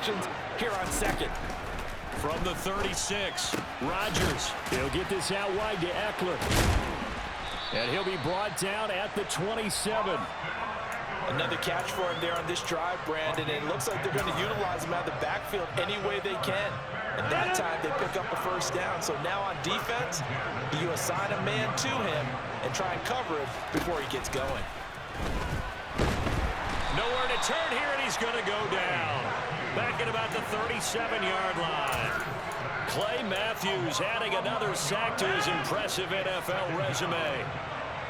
protections here on second. From the 36, Rodgers. He'll get this out wide to Eckler. And he'll be brought down at the 27. Another catch for him there on this drive, Brandon. And it looks like they're going to utilize him out of the backfield any way they can. And that time they pick up a first down. So now on defense, you assign a man to him and try and cover him before he gets going. Nowhere to turn here, and he's going to go down. Back at about the 37-yard line. Clay Matthews adding another sack to his impressive NFL resume.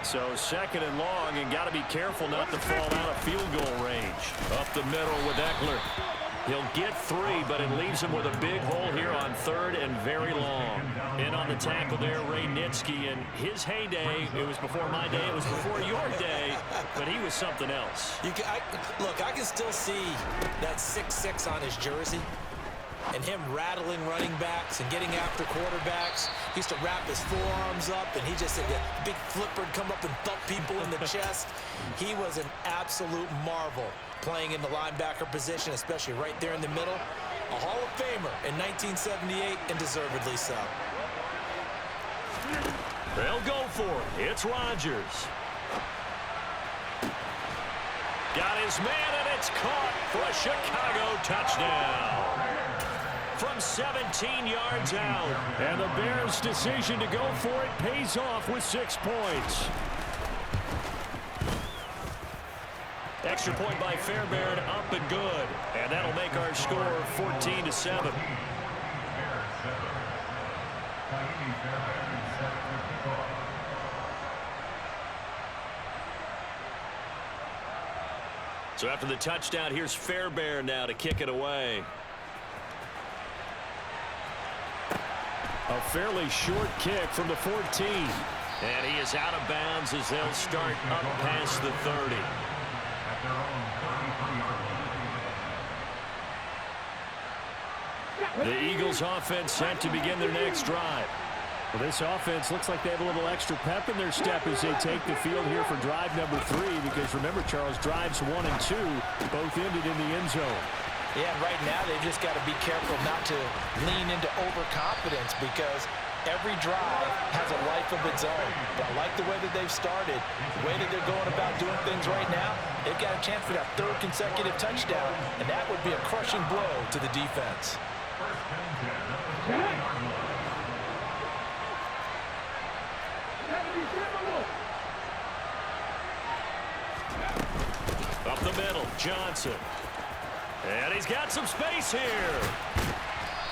So second and long, and got to be careful not to fall out of field goal range. Up the middle with Eckler. He'll get 3, but it leaves him with a big hole here on third and very long. In on the tackle there, Ray Nitschke. In his heyday, it was before my day, it was before your day, but he was something else. Look, I can still see that 6'6" on his jersey. And him rattling running backs and getting after quarterbacks. He used to wrap his forearms up, and he just had a big flipper come up and thump people in the chest. He was an absolute marvel playing in the linebacker position, especially right there in the middle. A Hall of Famer in 1978, and deservedly so. They'll go for it. It's Rodgers. Got his man, and it's caught for a Chicago touchdown. From 17 yards out. And the Bears' decision to go for it pays off with 6 points. Extra point by Fairbairn, up and good. And that'll make our score 14-7. So after the touchdown, here's Fairbairn now to kick it away. A fairly short kick from the 14. And he is out of bounds as they'll start up past the 30. The Eagles offense set to begin their next drive. Well, this offense looks like they have a little extra pep in their step as they take the field here for drive number 3. Because remember, Charles, drives 1 and 2 both ended in the end zone. Yeah, and right now they've just got to be careful not to lean into overconfidence because every drive has a life of its own. But I like the way that they've started, the way that they're going about doing things right now. They've got a chance for that 3rd consecutive touchdown, and that would be a crushing blow to the defense. Up the middle, Johnson. And he's got some space here.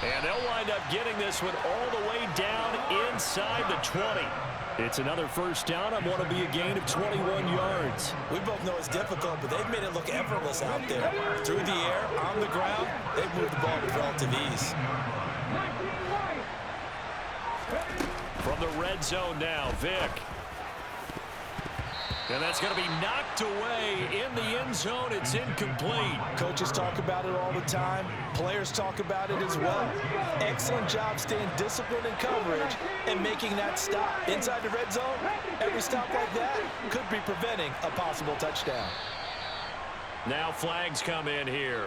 And they'll wind up getting this one all the way down inside the 20. It's another first down on what will be a gain of 21 yards. We both know it's difficult, but they've made it look effortless out there. Through the air, on the ground, they've moved the ball with relative ease. From the red zone now, Vick. And that's going to be knocked away in the end zone. It's incomplete. Coaches talk about it all the time. Players talk about it as well. Excellent job staying disciplined in coverage and making that stop. Inside the red zone, every stop like that could be preventing a possible touchdown. Now flags come in here.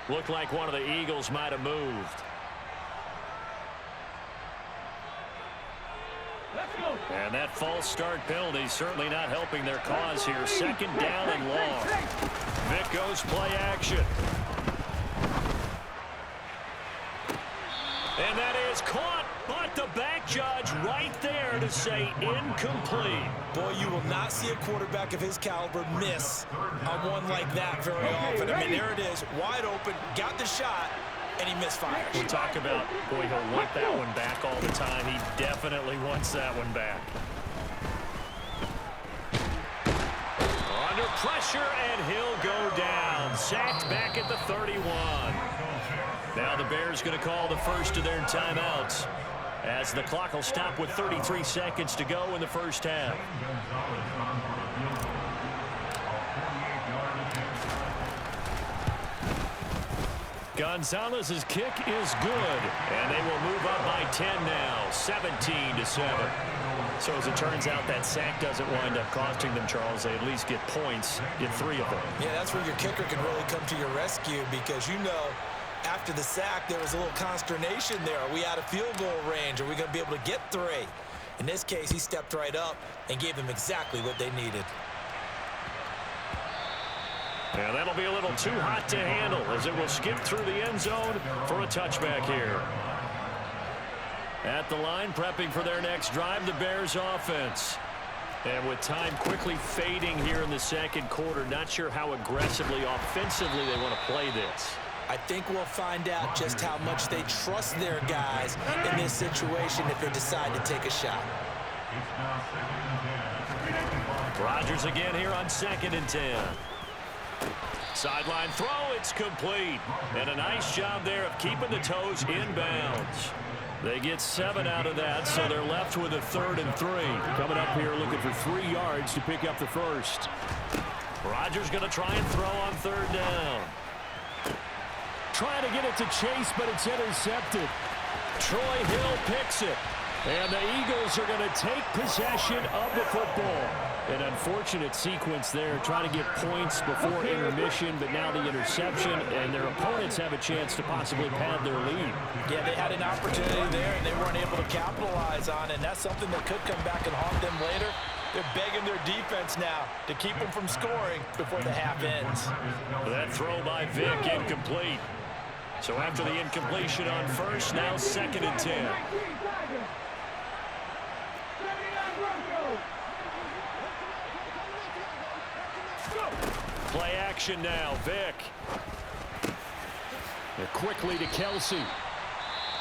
Looked like one of the Eagles might have moved. And that false start penalty certainly not helping their cause here. 2nd down and long. Vick goes play action. And that is caught, but the back judge right there to say incomplete. Boy, you will not see a quarterback of his caliber miss on one like that very often. I mean, there it is, wide open, got the shot, and he misfires. We'll talk about, boy, he'll want that one back all the time. He definitely wants that one back. Under pressure, and he'll go down. Sacked back at the 31. Now the Bears going to call the first of their timeouts as the clock will stop with 33 seconds to go in the first half. Gonzalez's kick is good, and they will move up by 10 now, 17-7. So as it turns out, that sack doesn't wind up costing them, Charles. They at least get points, get 3 of them. Yeah, that's where your kicker can really come to your rescue because you know After the sack, there was a little consternation there. Are we out of field goal range? Are we going to be able to get 3? In this case, he stepped right up and gave them exactly what they needed. Yeah, that'll be a little too hot to handle as it will skip through the end zone for a touchback here. At the line, prepping for their next drive, the Bears offense. And with time quickly fading here in the second quarter, not sure how aggressively, offensively they want to play this. I think we'll find out just how much they trust their guys in this situation if they decide to take a shot. Rodgers again here on 2nd and 10. Sideline throw, it's complete. And a nice job there of keeping the toes in bounds. They get 7 out of that, so they're left with a 3rd and 3. Coming up here looking for 3 yards to pick up the first. Rodgers going to try and throw on 3rd down. Trying to get it to Chase, but it's intercepted. Troy Hill picks it. And the Eagles are going to take possession of the football. An unfortunate sequence there, trying to get points before intermission, but now the interception, and their opponents have a chance to possibly pad their lead. Yeah, they had an opportunity there, and they weren't able to capitalize on it, and that's something that could come back and haunt them later. They're begging their defense now to keep them from scoring before the half ends. That throw by Vick incomplete. So after the incompletion on first, now 2nd and 10. Play action now, Vick. And quickly to Kelsey.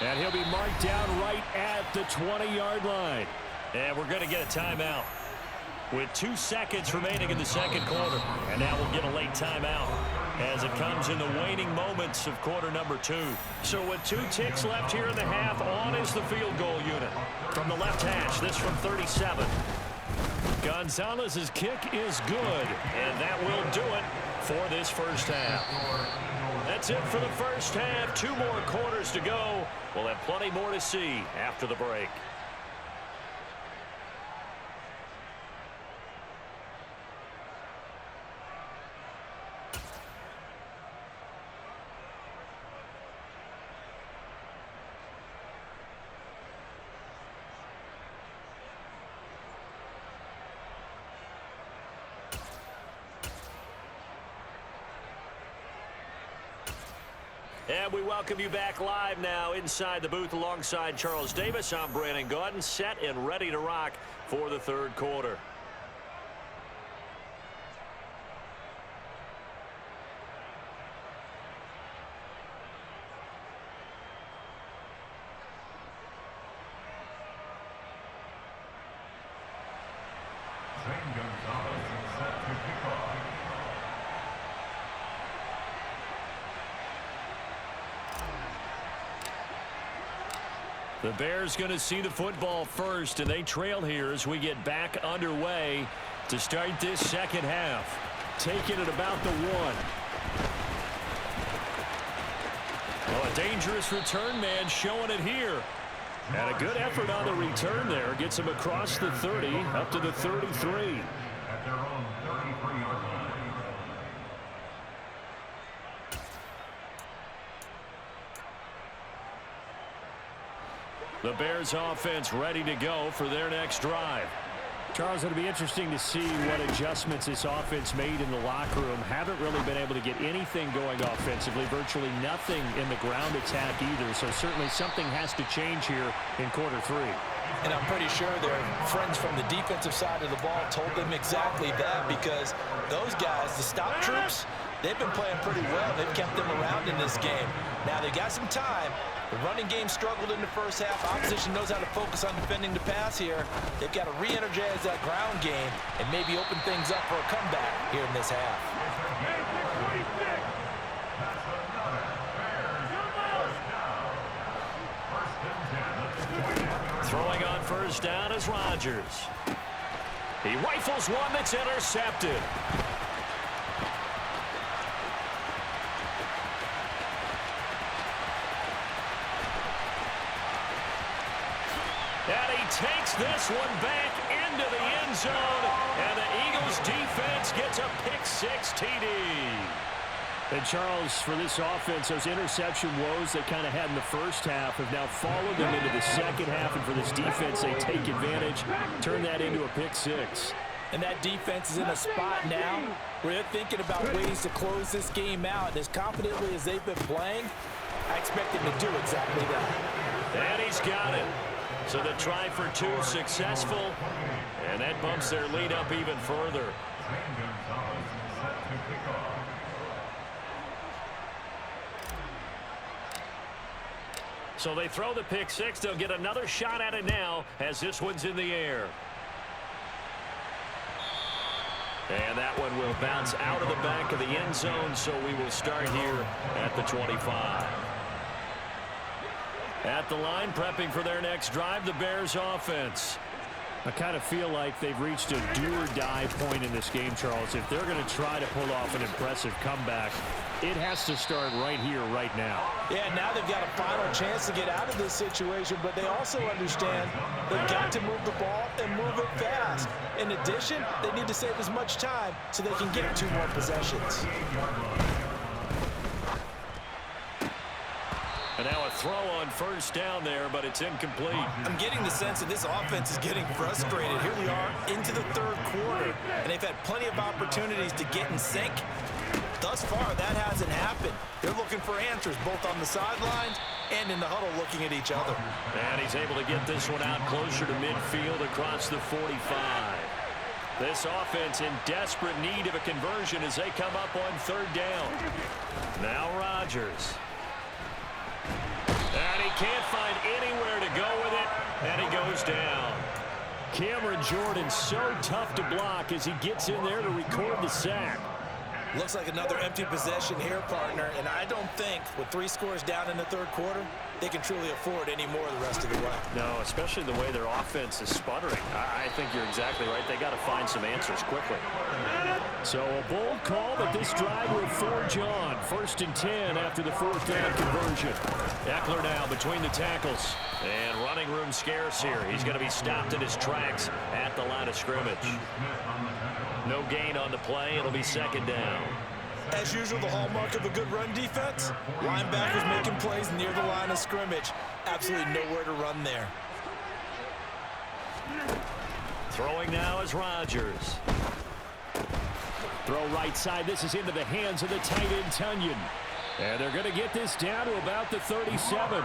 And he'll be marked down right at the 20-yard line. And we're going to get a timeout with 2 seconds remaining in the second quarter. And now we'll get a late timeout as it comes in the waning moments of quarter number 2. So with 2 ticks left here in the half, on is the field goal unit. From the left hash, this from 37. Gonzalez's kick is good, and that will do it for this first half. That's it for the first half. 2 more quarters to go. We'll have plenty more to see after the break. And we welcome you back live now inside the booth alongside Charles Davis. I'm Brandon Gaudin, set and ready to rock for the third quarter. The Bears going to see the football first, and they trail here as we get back underway to start this second half. Taking it about the 1. Oh, a dangerous return man showing it here. And a good effort on the return there. Gets him across the 30 up to the 33. At their own 33-yard line. The Bears offense ready to go for their next drive. Charles, it'll be interesting to see what adjustments this offense made in the locker room. Haven't really been able to get anything going offensively, virtually nothing in the ground attack either. So certainly something has to change here in quarter 3. And I'm pretty sure their friends from the defensive side of the ball told them exactly that, because those guys, the stop troops, they've been playing pretty well. They've kept them around in this game. Now they got some time. The running game struggled in the first half. Opposition knows how to focus on defending the pass here. They've got to re-energize that ground game and maybe open things up for a comeback here in this half. Throwing on first down is Rodgers. He rifles one that's intercepted. And he takes this one back into the end zone, and the Eagles defense gets a pick 6 TD. And Charles, for this offense, those interception woes they kind of had in the first half have now followed them into the second half. And for this defense, they take advantage, turn that into a pick six. And that defense is in a spot now where they're thinking about ways to close this game out. And as confidently as they've been playing, I expect them to do exactly that. And he's got it. So the try for two successful, and that bumps their lead up even further. So they throw the pick six. They'll get another shot at it now as this one's in the air. And that one will bounce out of the back of the end zone, so we will start here at the 25. At the line, prepping for their next drive, the Bears offense. I kind of feel like they've reached a do-or-die point in this game, Charles. If they're going to try to pull off an impressive comeback, it has to start right here, right now. Yeah, now they've got a final chance to get out of this situation, but they also understand they've got to move the ball and move it fast. In addition, they need to save as much time so they can get 2 more possessions. And now a throw on first down there, but it's incomplete. I'm getting the sense that this offense is getting frustrated. Here we are into the third quarter, and they've had plenty of opportunities to get in sync. Thus far, that hasn't happened. They're looking for answers both on the sidelines and in the huddle looking at each other. And he's able to get this one out closer to midfield across the 45. This offense in desperate need of a conversion as they come up on third down. Now Rodgers. And he can't find anywhere to go with it, and he goes down. Cameron Jordan so tough to block as he gets in there to record the sack. Looks like another empty possession here, partner, and I don't think with 3 scores down in the third quarter, they can truly afford any more the rest of the way. No, especially the way their offense is sputtering. I think you're exactly right. They got to find some answers quickly. So a bold call, but this drive will forge on. 1st and 10 after the 4th down conversion. Eckler now between the tackles. And running room scarce here. He's going to be stopped in his tracks at the line of scrimmage. No gain on the play. It'll be 2nd down. As usual, the hallmark of a good run defense, linebackers making plays near the line of scrimmage. Absolutely nowhere to run there. Throwing now is Rodgers. Throw right side. This is into the hands of the tight end, Tunyon. And they're going to get this down to about the 37.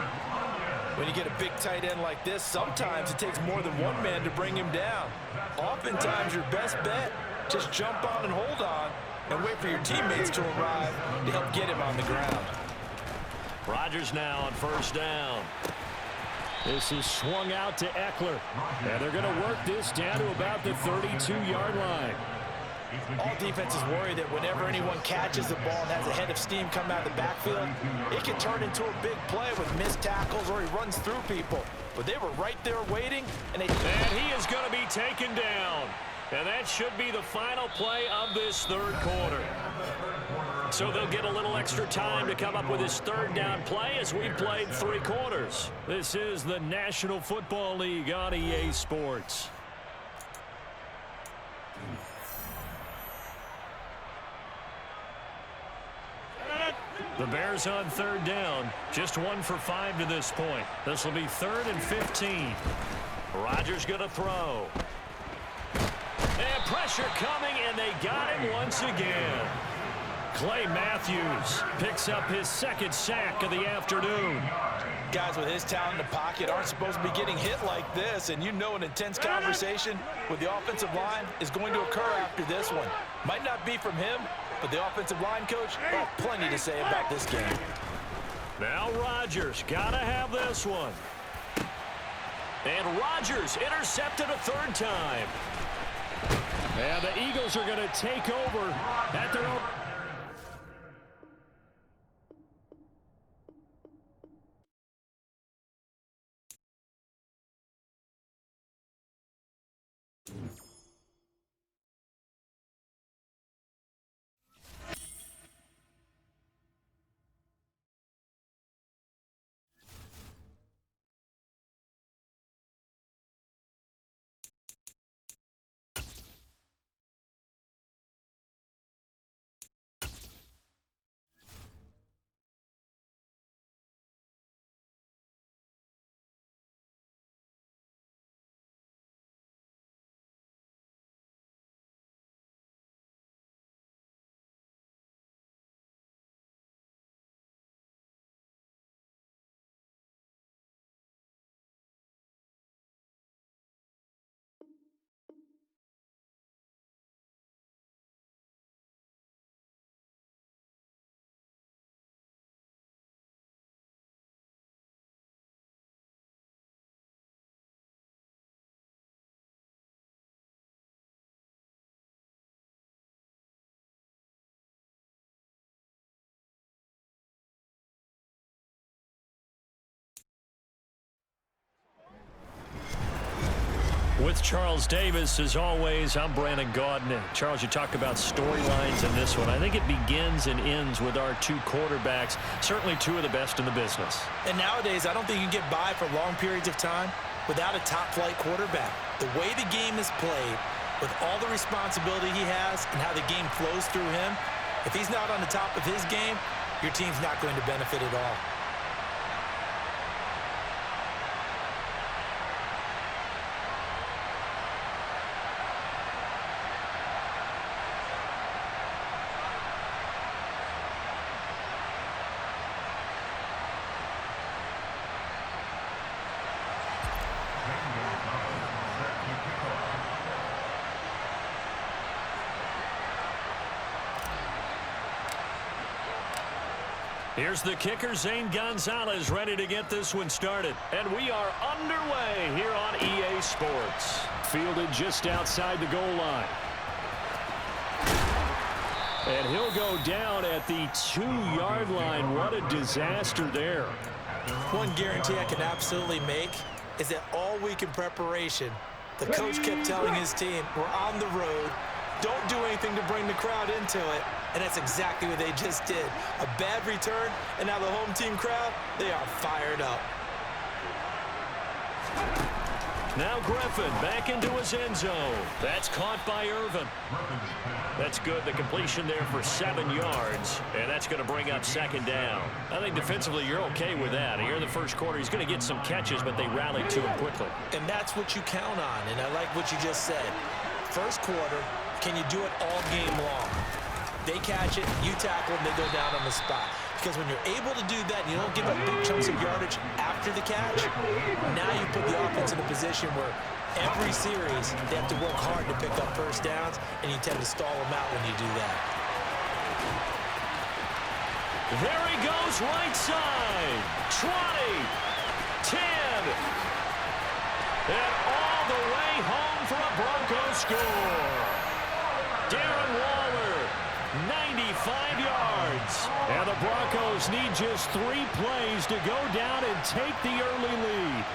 When you get a big tight end like this, sometimes it takes more than one man to bring him down. Oftentimes, your best bet, just jump on and hold on and wait for your teammates to arrive to help get him on the ground. Rodgers now on 1st down. This is swung out to Eckler. And they're going to work this down to about the 32-yard line. All defenses worry that whenever anyone catches the ball and has a head of steam come out of the backfield, it can turn into a big play with missed tackles or he runs through people. But they were right there waiting, and he is going to be taken down. And that should be the final play of this third quarter. So they'll get a little extra time to come up with this 3rd down play as we've played 3 quarters. This is the National Football League on EA Sports. The Bears on 3rd down. Just 1 for 5 to this point. This will be 3rd and 15. Rodgers going to throw. And pressure coming, and they got him once again. Clay Matthews picks up his 2nd sack of the afternoon. Guys with his talent in the pocket aren't supposed to be getting hit like this, and you know an intense conversation with the offensive line is going to occur after this one. Might not be from him, but the offensive line coach will have plenty to say about this game. Now Rodgers got to have this one. And Rodgers intercepted a 3rd time. And the Eagles are going to take over at their own. with Charles Davis. As always, I'm Brandon Gaudin. Charles, you talk about storylines in this one. I think it begins and ends with our two quarterbacks, certainly two of the best in the business. And nowadays, I don't think you can get by for long periods of time without a top-flight quarterback. The way the game is played, with all the responsibility he has and how the game flows through him, if he's not on the top of his game, your team's not going to benefit at all. Here's the kicker, Zane Gonzalez, ready to get this one started. And we are underway here on EA Sports. Fielded just outside the goal line. And he'll go down at the 2-yard line. What a disaster there. One guarantee I can absolutely make is that all week in preparation, the coach kept telling his team, we're on the road. Don't do anything to bring the crowd into it. And that's exactly what they just did. A bad return, and now the home team crowd, they are fired up. Now Griffin back into his end zone. That's caught by Irvin. That's good. The completion there for 7 yards, and that's going to bring up second down. I think defensively you're okay with that. Here in the first quarter, he's going to get some catches, but they rallied to him quickly. And that's what you count on, and I like what you just said. First quarter, can you do it all game long? They catch it, you tackle, and they go down on the spot. Because when you're able to do that and you don't give up big chunks of yardage after the catch, now you put the offense in a position where every series they have to work hard to pick up first downs, and you tend to stall them out when you do that. There he goes, right side. 20, 10, and all the way home for a Broncos score. Darren Waller, 95 yards. And the Broncos need just 3 plays to go down and take the early lead.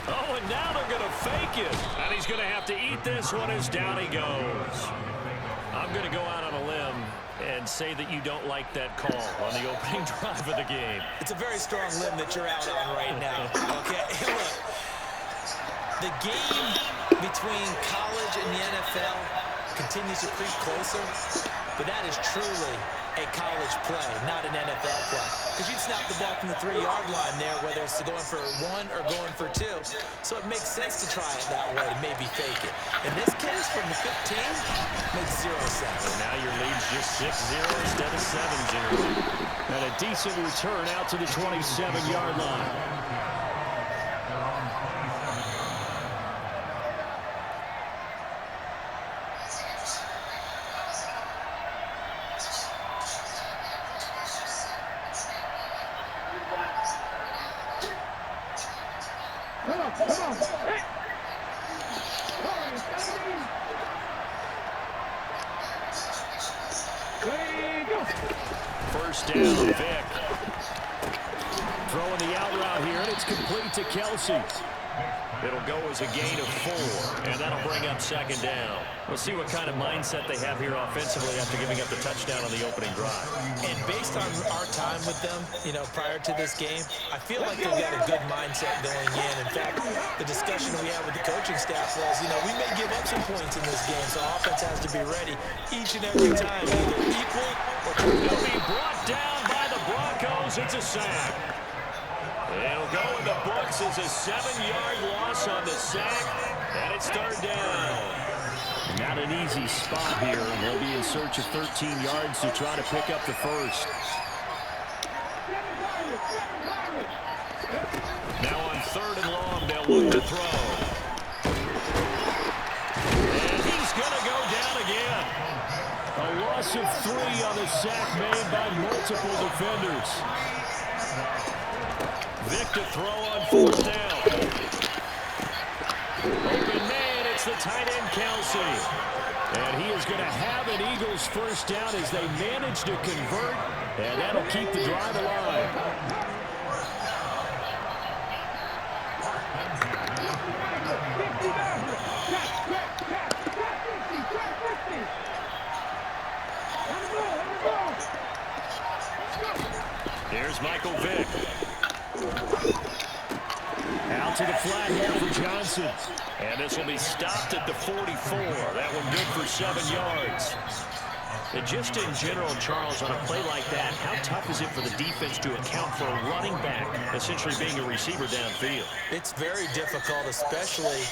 Oh, and now they're going to fake it. And he's going to have to eat this one as down he goes. I'm going to go out on a limb and say that you don't like that call on the opening drive of the game. It's a very strong limb that you're out on right now. Okay, look. The game between college and the NFL continues to creep closer, but that is truly a college play, not an NFL play. Because you'd snap the ball from the 3-yard line there, whether it's going for 1 or going for 2. So it makes sense to try it that way to maybe fake it. In this case, from the 15, makes 0 sense. And now your lead's just 6-0 instead of 7-0. And a decent return out to the 27-yard line. First down, Vic. Throwing the out route here, and it's complete to Kelsey. It'll go as a gain of 4, and that'll bring up second down. We'll see what kind of mindset they have here offensively after giving up the touchdown on the opening drive. And based on our time with them, prior to this game, I feel like they've got a good mindset going in. In fact, the discussion we had with the coaching staff was, we may give up some points in this game, so offense has to be ready each and every time, either equal or he'll be brought down by the Broncos. It's a sack. It'll go in the books as a 7-yard loss on the sack, and it's third down. Not an easy spot here, and they'll be in search of 13 yards to try to pick up the first. Now on 3rd and long, they'll look to throw. And he's going to go down again. A loss of 3 on the sack made by multiple defenders. Vic to throw on 4th down. Open man, it's the tight end, Kelsey. And he is going to have an Eagles first down as they manage to convert, and that'll keep the drive alive. Here's Michael Vick. Out to the flat here for Johnson. And this will be stopped at the 44. That one good for 7 yards. And just in general, Charles, on a play like that, how tough is it for the defense to account for a running back essentially being a receiver downfield? It's very difficult, especially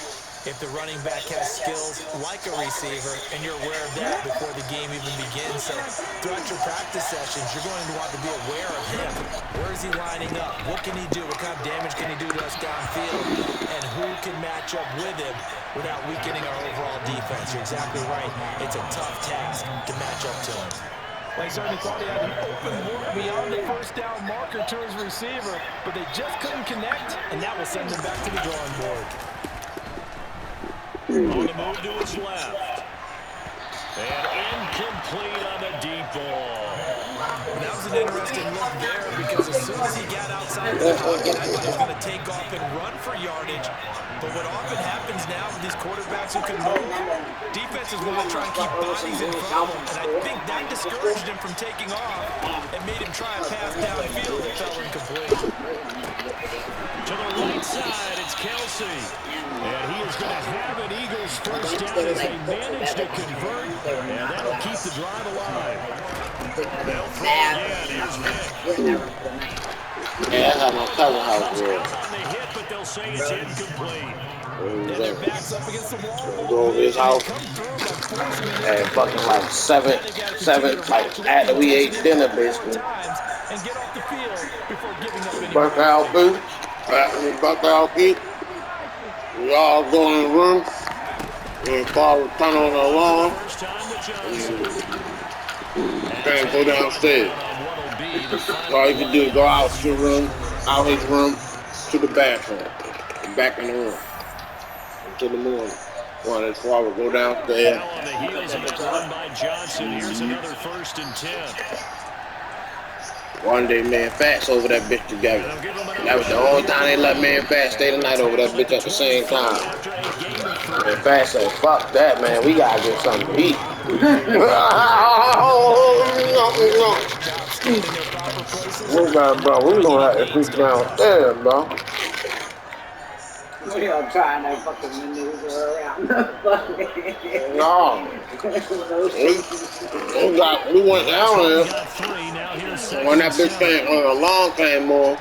if the running back has skills like a receiver, and you're aware of that before the game even begins. So throughout your practice sessions, you're going to want to be aware of him. Where is he lining up? What can he do? What kind of damage can he do to us downfield? And who can match up with him without weakening our overall defense? You're exactly right. It's a tough task to match up to him. They certainly thought he had an open look beyond the first down marker to his receiver, but they just couldn't connect, and that will send them back to the drawing board. On the move to his left. And incomplete on the deep ball. And that was an interesting look there because as soon as he got outside the pocket, I thought he was going to take off and run for yardage. But what often happens now with these quarterbacks who can move, defenses want to try and keep bodies in front of them. And I think that discouraged him from taking off and made him try a pass downfield that fell incomplete. To the right side, it's Kelsey. And he is going to have an Eagles first down as they manage to convert, and that'll keep the drive alive. They'll throw again. Here's Vick. Yeah, that's how my cousin house Comes was. out on the hit, but they'll say it's incomplete. And their backs up against the wall. Go over his house and fucking like seven, like after we ate dinner basically. And get off the field before giving up any Buck out food. After we buck out eat. We all go in the room and Father turn on the alarm. First time with Johnson. Can't go downstairs. All you can do is go out to the room, out his room, to the bathroom, and back in the room until the morning. One his father go downstairs. Now on the heels of a run by Johnson, here's another 1st and 10. One day, man, Fats over that bitch together. That was the only time they let me and Fats stay the night over that bitch at the same time. And Fats said, fuck that, man. We gotta get something to eat. Bro, we gonna have to sleep downstairs, bro. We are trying to fucking maneuver around. No. We went down there. When that bitch came, when the alarm came on.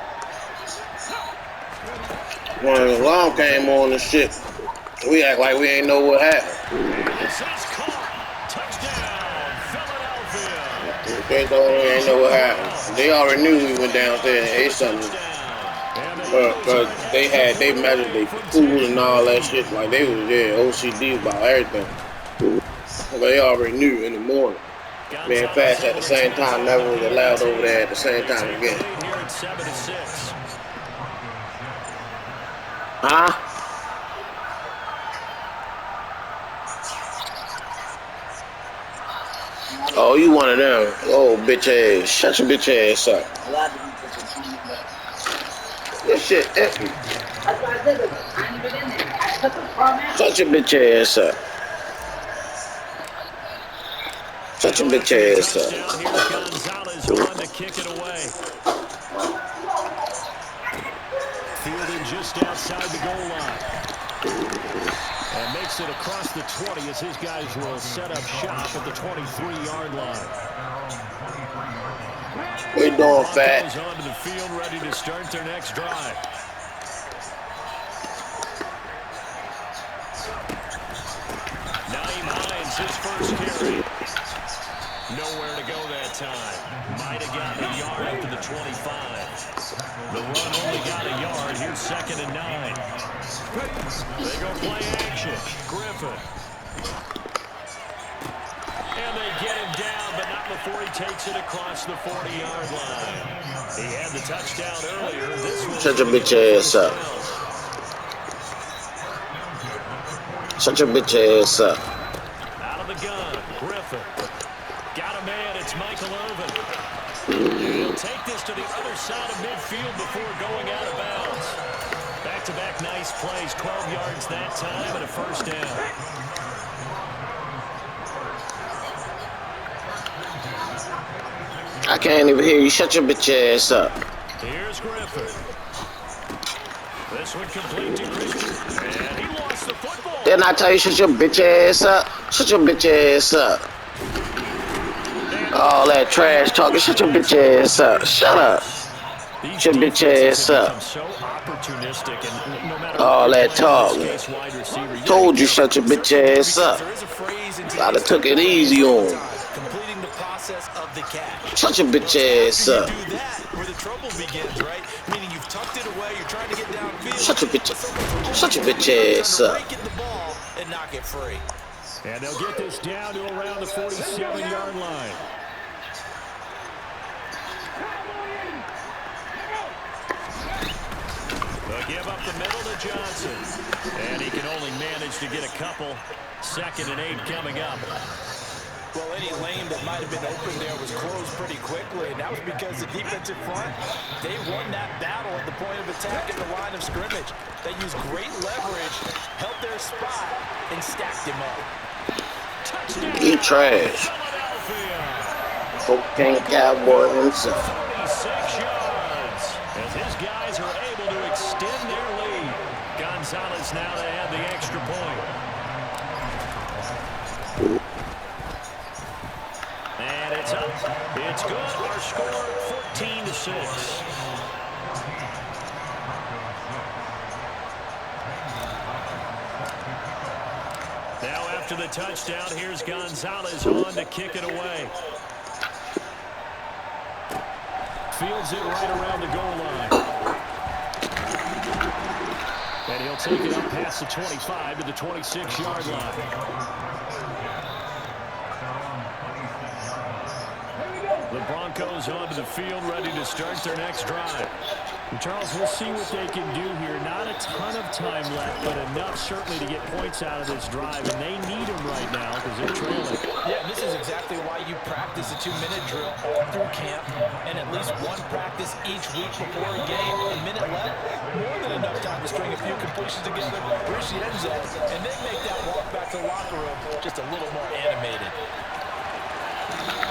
When the alarm came on and shit, we act like we ain't know what happened. They ain't know what happened. They already knew we went downstairs and ate something. But they measured their food and all that shit. Like they was OCD about everything. They already knew in the morning. Me and Fast at the same time never was allowed over there at the same time again. Huh? Oh, you one of them. Oh, bitch ass. Shut your bitch ass up. This shit empty. Shut your bitch ass up. Shut your bitch ass up. Fielding just outside the goal line. And makes it across the 20 as his guys will set up shop at the 23-yard line. What you doing, Fat? Onto the field, ready to start their next drive. Naeem Hines, his first carry. Nowhere to go that time. Might have gotten a yard up to the 25. The run only got a yard. Here's 2nd and 9. They go play action. Griffin. And they get him down, but not before he takes it across the 40-yard line. He had the touchdown earlier. Shut your bitch ass up. Shut your bitch ass up. Out of the gun, Griffin. Got a man, it's Michael Irvin. He'll take this to the other side of midfield before going out of bounds. Back-to-back nice plays, 12 yards that time and a first down. I can't even hear you. Shut your bitch ass up. Here's Griffin. This one complete to Christian. And he lost the football. Didn't I tell you shut your bitch ass up? Shut your bitch ass up. All that trash talking, shut your bitch ass up. Shut up. These Shut your bitch ass up. so opportunistic, and no matter All what that talking. wide receiver, Told you shut your bitch ass up. Gotta took it easy on him. Completing the process of the catch. Shut your bitch ass up. You do that where the trouble begins, right? Meaning you've tucked it away, you're trying to get downfield. Shut your bitch ass up. Get the ball and knock it free. And they'll get this down to around the 47-yard line. They'll give up the middle to Johnson. And he can only manage to get a couple. 2nd and 8 coming up. Well, any lane that might have been open there was closed pretty quickly, and that was because the defensive front, they won that battle at the point of attack at the line of scrimmage. They used great leverage, held their spot, and stacked him up. Touchdown. He trash. Cocaine cowboy himself. 46 yards. As his guys are able to extend their lead. Gonzalez now to add the extra point. And it's up. It's good. Our score 14-6. Now after the touchdown, here's Gonzalez on to kick it away. Fields it right around the goal line. And he'll take it up past the 25 to the 26-yard line. The Broncos onto the field, ready to start their next drive. And Charles, we'll see what they can do here. Not a ton of time left, but enough certainly to get points out of this drive. And they need them right now because they're trailing. Yeah, this is exactly why you practice a 2-minute drill all through camp and at least one practice each week before a game. A minute left, more than enough time to string a few completions together, reach the end zone, and then make that walk back to the locker room just a little more animated.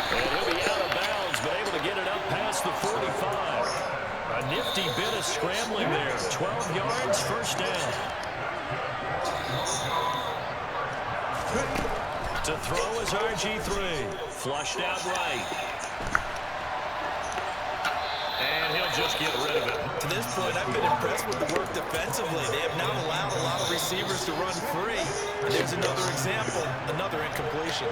And he'll be out of bounds, but able to get it up past the 45. A nifty bit of scrambling there. 12 yards, first down. To throw is RG3. Flushed out right. And he'll just get rid of it. To this point, I've been impressed with the work defensively. They have not allowed a lot of receivers to run free. And there's another example, another incompletion.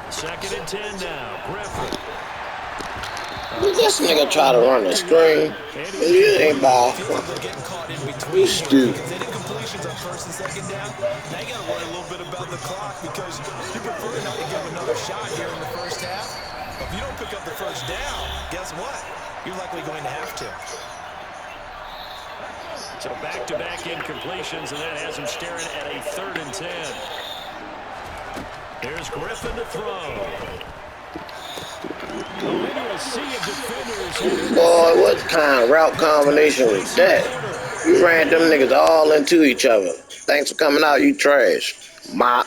Second and 10 now. Griffin. This nigga try to run the screen. You ain't ball. You stupid. Incompletions on 1st and 2nd down. Now you got to worry a little bit about the clock because you prefer not to give another shot here in the first half. If you don't pick up the first down, guess what? You're likely going to have to. So back-to-back incompletions, and that has him staring at a 3rd and 10. Here's Griffin to throw. Boy, what kind of route combination was that? You ran them niggas all into each other. Thanks for coming out, you trash. Mop.